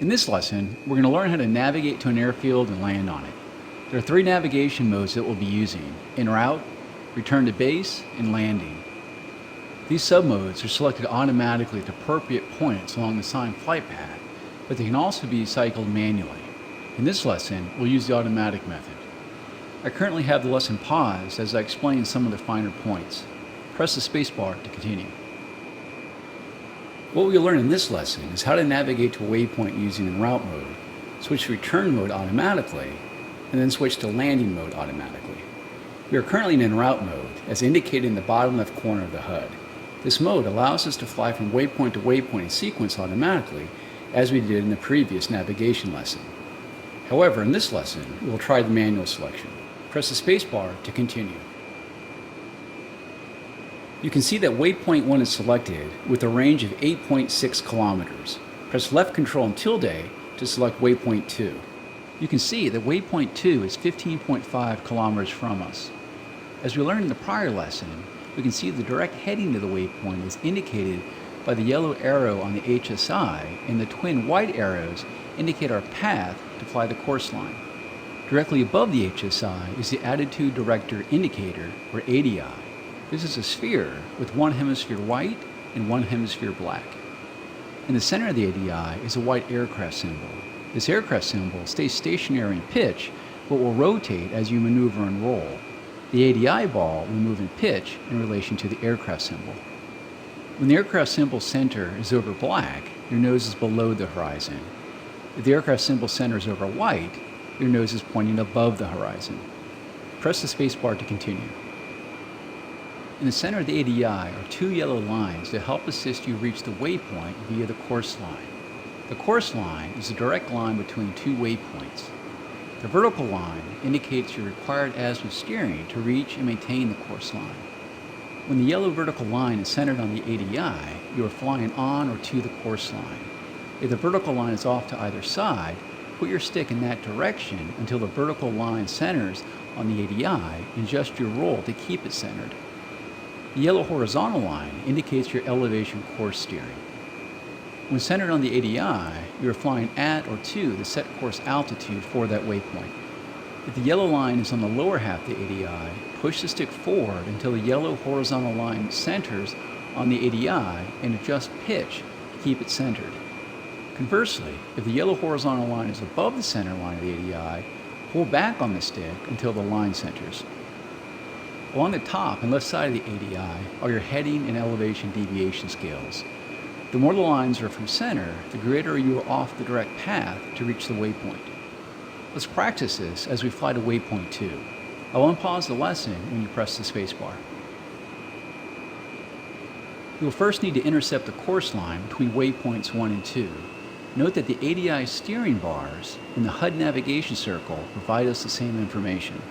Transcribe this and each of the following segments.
In this lesson, we're going to learn how to navigate to an airfield and land on it. There are 3 navigation modes that we'll be using: en route, return to base, and landing. These submodes are selected automatically at appropriate points along the assigned flight path, but they can also be cycled manually. In this lesson, we'll use the automatic method. I currently have the lesson paused as I explain some of the finer points. Press the spacebar to continue. What we'll learn in this lesson is how to navigate to a waypoint using en route mode, switch to return mode automatically, and then switch to landing mode automatically. We are currently in en route mode, as indicated in the bottom left corner of the HUD. This mode allows us to fly from waypoint to waypoint in sequence automatically, as we did in the previous navigation lesson. However, in this lesson, we will try the manual selection. Press the spacebar to continue. You can see that waypoint 1 is selected with a range of 8.6 kilometers. Press left control and tilde to select waypoint 2. You can see that waypoint 2 is 15.5 kilometers from us. As we learned in the prior lesson, we can see the direct heading to the waypoint is indicated by the yellow arrow on the HSI, and the twin white arrows indicate our path to fly the course line. Directly above the HSI is the Attitude Director Indicator, or ADI. This is a sphere with one hemisphere white and one hemisphere black. In the center of the ADI is a white aircraft symbol. This aircraft symbol stays stationary in pitch, but will rotate as you maneuver and roll. The ADI ball will move in pitch in relation to the aircraft symbol. When the aircraft symbol center is over black, your nose is below the horizon. If the aircraft symbol center is over white, your nose is pointing above the horizon. Press the spacebar to continue. In the center of the ADI are 2 yellow lines that help assist you reach the waypoint via the course line. The course line is a direct line between 2 waypoints. The vertical line indicates your required azimuth steering to reach and maintain the course line. When the yellow vertical line is centered on the ADI, you are flying on or to the course line. If the vertical line is off to either side, put your stick in that direction until the vertical line centers on the ADI and adjust your roll to keep it centered. The yellow horizontal line indicates your elevation course steering. When centered on the ADI, you are flying at or to the set course altitude for that waypoint. If the yellow line is on the lower half of the ADI, push the stick forward until the yellow horizontal line centers on the ADI and adjust pitch to keep it centered. Conversely, if the yellow horizontal line is above the center line of the ADI, pull back on the stick until the line centers. Along the top and left side of the ADI are your heading and elevation deviation scales. The more the lines are from center, the greater you are off the direct path to reach the waypoint. Let's practice this as we fly to waypoint 2. I will unpause the lesson when you press the spacebar. You will first need to intercept the course line between waypoints 1 and 2. Note that the ADI steering bars and the HUD navigation circle provide us the same information.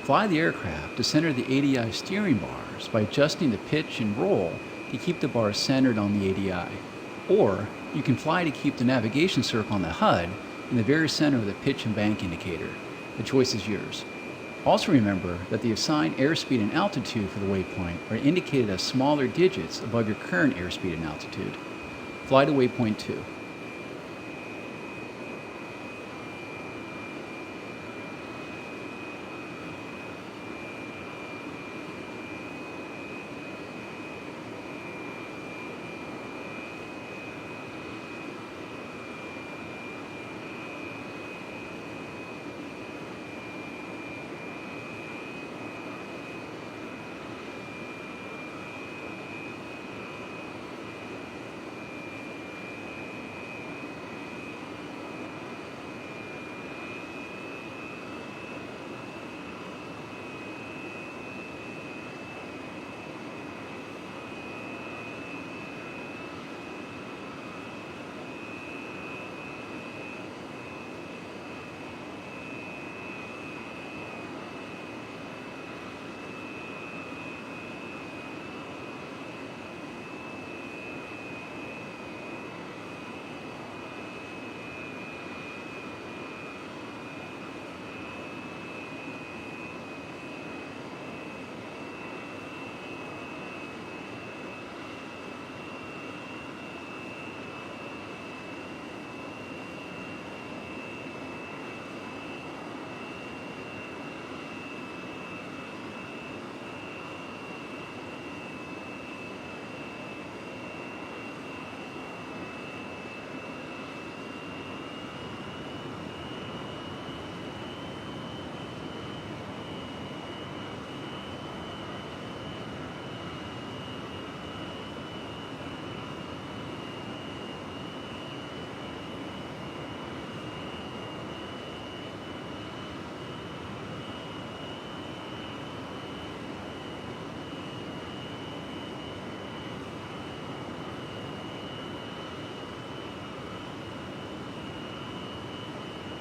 Fly the aircraft to center the ADI steering bars by adjusting the pitch and roll to keep the bars centered on the ADI. Or you can fly to keep the navigation circle on the HUD in the very center of the pitch and bank indicator. The choice is yours. Also remember that the assigned airspeed and altitude for the waypoint are indicated as smaller digits above your current airspeed and altitude. Fly to waypoint 2.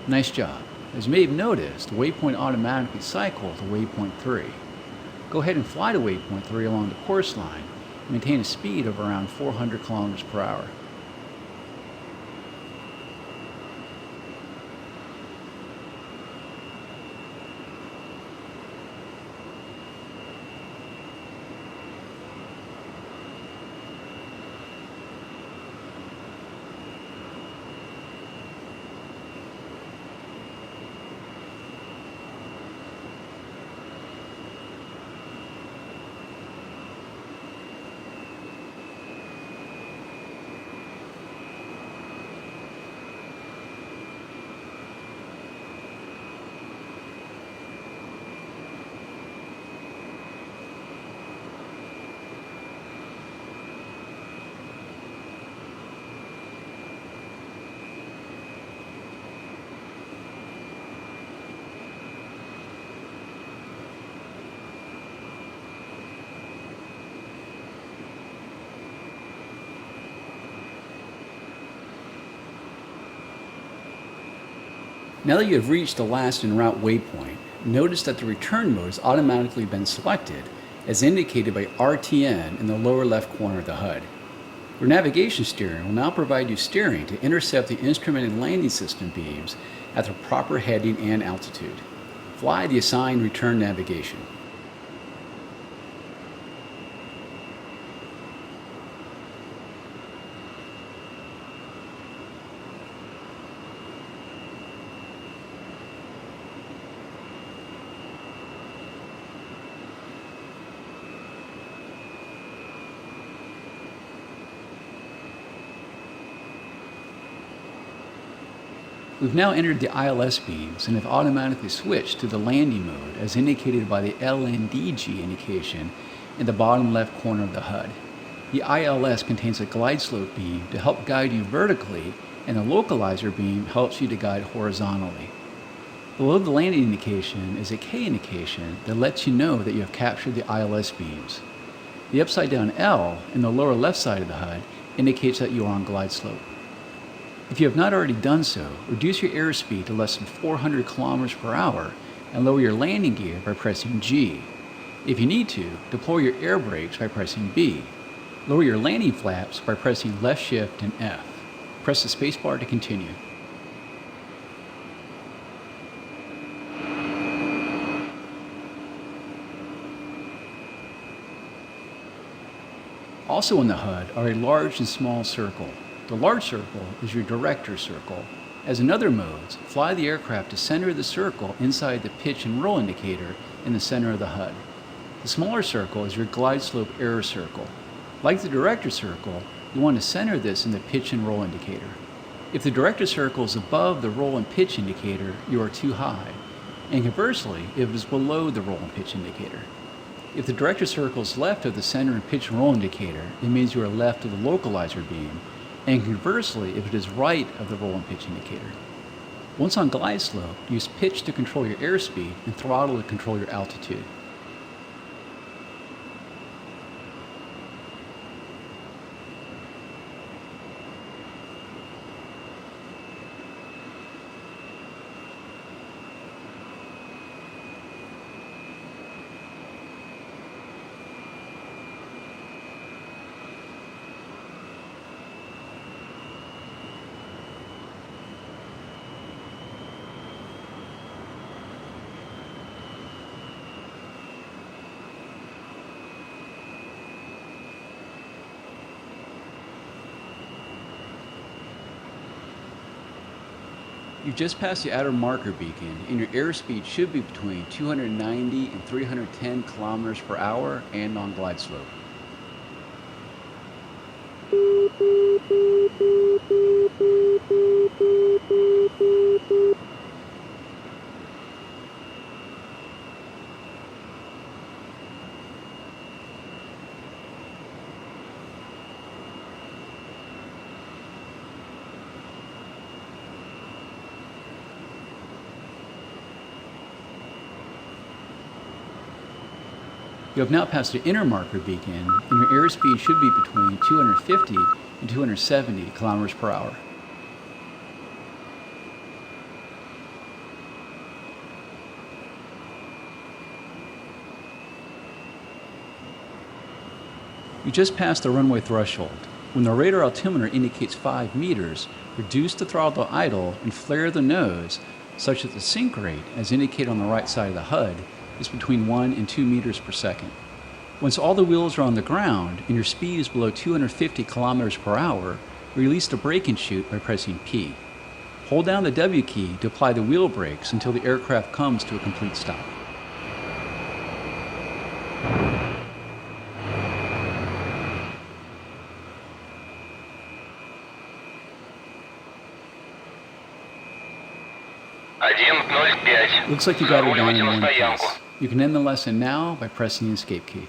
Nice job. As you may have noticed, the waypoint automatically cycled to waypoint 3. Go ahead and fly to waypoint 3 along the course line and maintain a speed of around 400 kilometers per hour. Now that you have reached the last en route waypoint, notice that the return mode has automatically been selected as indicated by RTN in the lower left corner of the HUD. Your navigation steering will now provide you steering to intercept the instrument and landing system beams at the proper heading and altitude. Fly the assigned return navigation. We've now entered the ILS beams and have automatically switched to the landing mode as indicated by the LNDG indication in the bottom left corner of the HUD. The ILS contains a glide slope beam to help guide you vertically, and the localizer beam helps you to guide horizontally. Below the landing indication is a K indication that lets you know that you have captured the ILS beams. The upside down L in the lower left side of the HUD indicates that you are on glide slope. If you have not already done so, reduce your airspeed to less than 400 kilometers per hour and lower your landing gear by pressing G. If you need to, deploy your air brakes by pressing B. Lower your landing flaps by pressing left shift and F. Press the spacebar to continue. Also in the HUD are a large and small circle. The large circle is your director circle. As in other modes, fly the aircraft to center the circle inside the pitch and roll indicator in the center of the HUD. The smaller circle is your glide slope error circle. Like the director circle, you want to center this in the pitch and roll indicator. If the director circle is above the roll and pitch indicator, you are too high, and conversely, if it is below the roll and pitch indicator. If the director circle is left of the center and pitch and roll indicator, it means you are left of the localizer beam, and conversely, if it is right of the roll and pitch indicator. Once on glide slope, use pitch to control your airspeed and throttle to control your altitude. You've just passed the outer marker beacon, and your airspeed should be between 290 and 310 kilometers per hour and on glide slope. You have now passed the inner marker beacon, and your airspeed should be between 250 and 270 kilometers per hour. You just passed the runway threshold. When the radar altimeter indicates 5 meters, reduce the throttle to idle and flare the nose such that the sink rate, as indicated on the right side of the HUD, is between 1 and 2 meters per second. Once all the wheels are on the ground and your speed is below 250 kilometers per hour, release the brake and chute by pressing P. Hold down the W key to apply the wheel brakes until the aircraft comes to a complete stop. Looks like you got it down in one piece. You can end the lesson now by pressing the escape key.